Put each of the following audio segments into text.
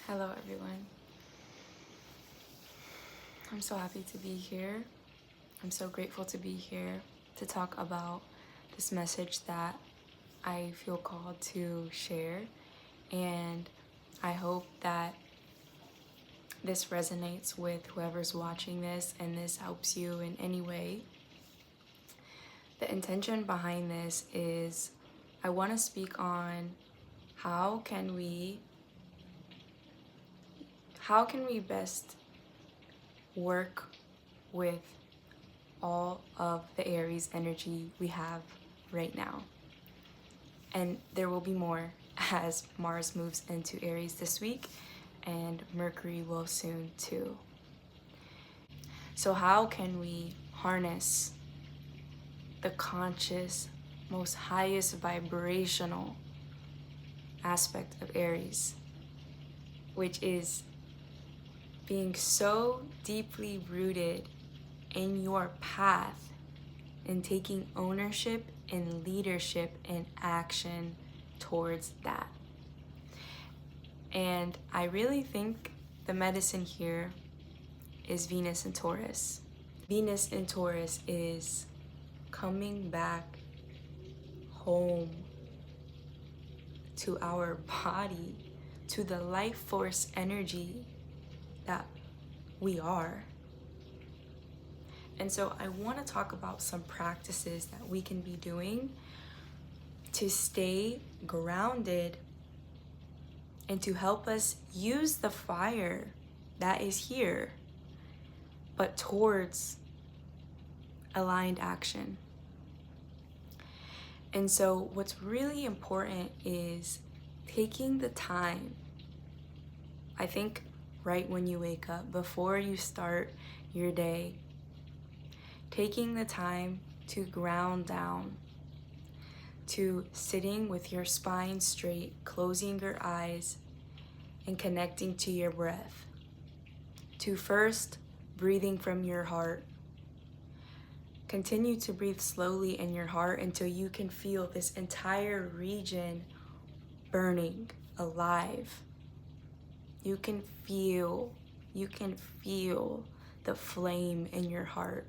Hello everyone. I'm so happy to be here. I'm so grateful to be here to talk about this message that I feel called to share, and I hope that this resonates with whoever's watching this and this helps you in any way. The intention behind this is I want to speak on how can we best work with all of the Aries energy we have right now. And there will be more as Mars moves into Aries this week, and Mercury will soon too. So how can we harness the conscious, most highest vibrational aspect of Aries, which is being so deeply rooted in your path and taking ownership and leadership and action towards that. And I really think the medicine here is Venus in Taurus. Venus in Taurus is coming back home to our body, to the life force energy that we are. And so I want to talk about some practices that we can be doing to stay grounded and to help us use the fire that is here, but towards aligned action. And so what's really important is taking the time, I think right when you wake up, before you start your day, taking the time to ground down, to sitting with your spine straight, closing your eyes, and connecting to your breath. To first breathing from your heart. Continue to breathe slowly in your heart until you can feel this entire region burning, alive. You can feel the flame in your heart.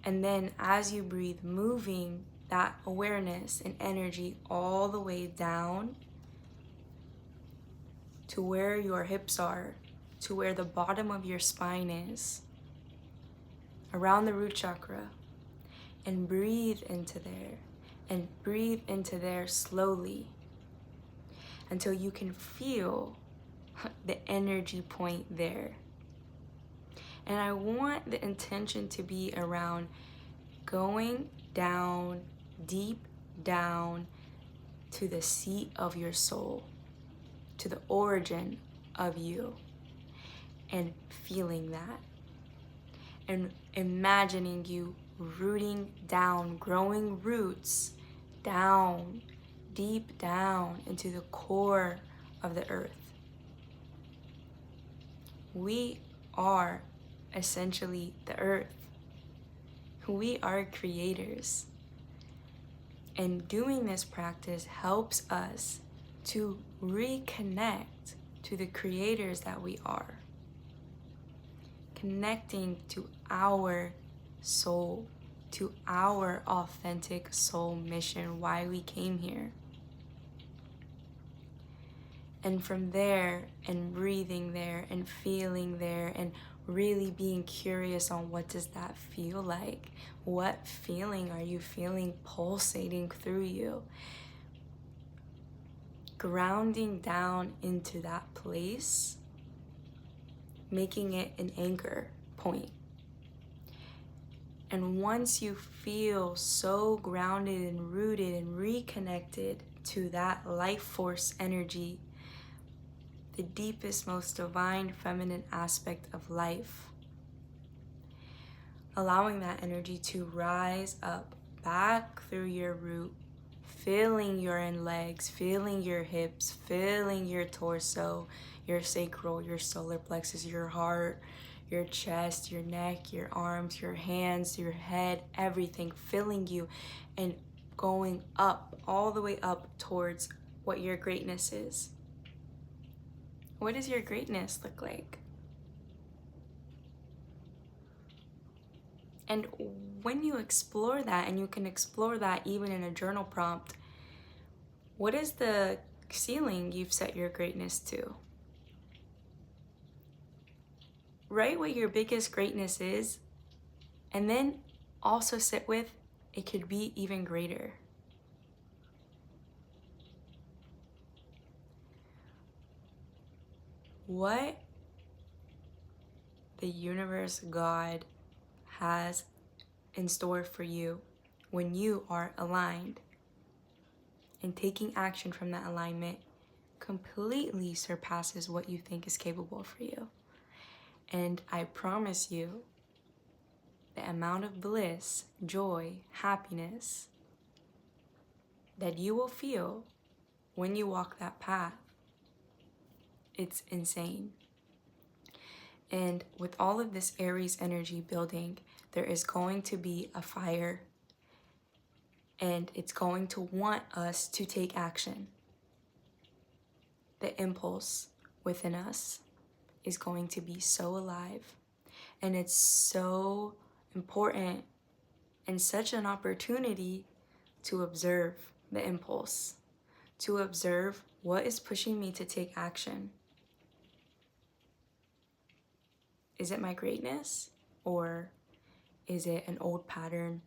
And then as you breathe, moving that awareness and energy all the way down to where your hips are, to where the bottom of your spine is, around the root chakra, and breathe into there, and breathe into there slowly until you can feel the energy point there. And I want the intention to be around going down, deep down to the seat of your soul, to the origin of you, and feeling that. And imagining you rooting down, growing roots down, deep down into the core of the earth. We are essentially the earth. We are creators. And doing this practice helps us to reconnect to the creators that we are. Connecting to our soul, to our authentic soul mission, why we came here. And from there, and breathing there, and feeling there, and really being curious on what does that feel like? What feeling are you feeling pulsating through you? Grounding down into that place, making it an anchor point. And once you feel so grounded and rooted and reconnected to that life force energy, the deepest, most divine feminine aspect of life, allowing that energy to rise up back through your root, feeling your in legs, feeling your hips, feeling your torso, your sacral, your solar plexus, your heart, your chest, your neck, your arms, your hands, your head, everything filling you and going up, all the way up towards what your greatness is. What does your greatness look like? And when you explore that, and you can explore that even in a journal prompt, what is the ceiling you've set your greatness to? Write what your biggest greatness is, and then also sit with it could be even greater. What the universe, God, has in store for you when you are aligned and taking action from that alignment completely surpasses what you think is capable for you. And I promise you, the amount of bliss, joy, happiness that you will feel when you walk that path, it's insane. And with all of this Aries energy building, there is going to be a fire, and it's going to want us to take action. The impulse within us is going to be so alive, and it's so important and such an opportunity to observe the impulse, to observe what is pushing me to take action. Is it my greatness, or is it an old pattern,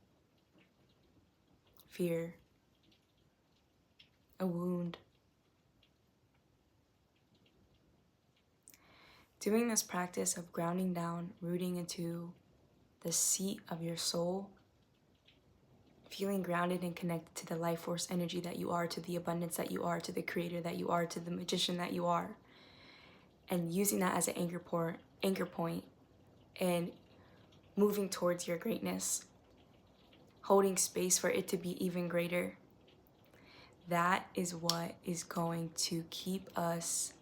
fear, a wound? Doing this practice of grounding down, rooting into the seat of your soul, feeling grounded and connected to the life force energy that you are, to the abundance that you are, to the creator that you are, to the magician that you are, and using that as an anchor point and moving towards your greatness, holding space for it to be even greater. That is what is going to keep us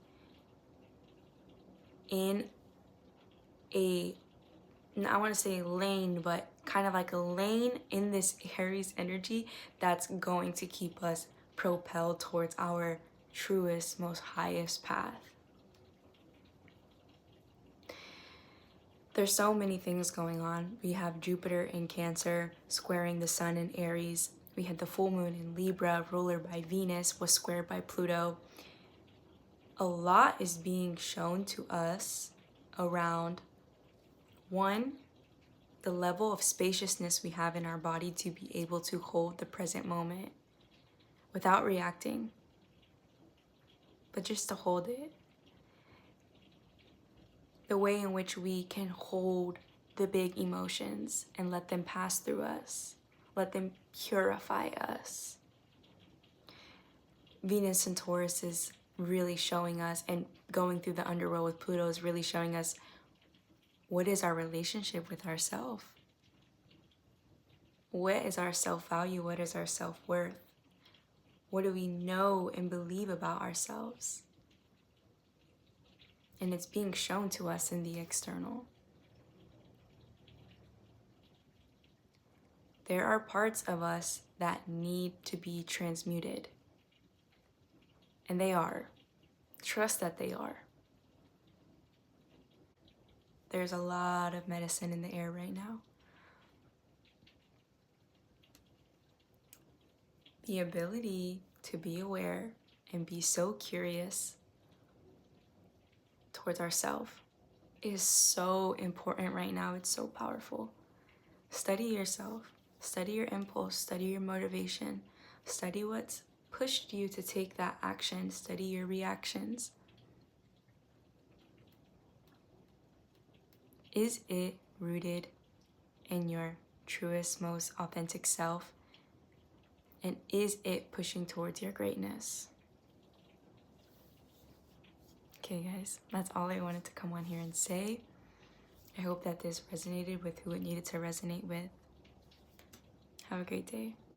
in a, I want to say lane, but kind of like a lane in this Aries energy that's going to keep us propelled towards our truest, most highest path. There's so many things going on. We have Jupiter in Cancer squaring the Sun in Aries. We had the full moon in Libra, ruler by Venus, was squared by Pluto. A lot is being shown to us around, one, the level of spaciousness we have in our body to be able to hold the present moment without reacting, but just to hold it. The way in which we can hold the big emotions and let them pass through us, let them purify us. Venus and Taurus is really showing us, and going through the underworld with Pluto is really showing us, what is our relationship with ourselves? What is our self-value? What is our self-worth? What do we know and believe about ourselves? And it's being shown to us in the external. There are parts of us that need to be transmuted. And they are. Trust that they are. There's a lot of medicine in the air right now. The ability to be aware and be so curious towards ourselves is so important right now. It's so powerful. Study yourself. Study your impulse. Study your motivation. Study what's pushed you to take that action. Study your reactions. Is it rooted in your truest, most authentic self? And is it pushing towards your greatness? Okay, guys, that's all I wanted to come on here and say. I hope that this resonated with who it needed to resonate with. Have a great day.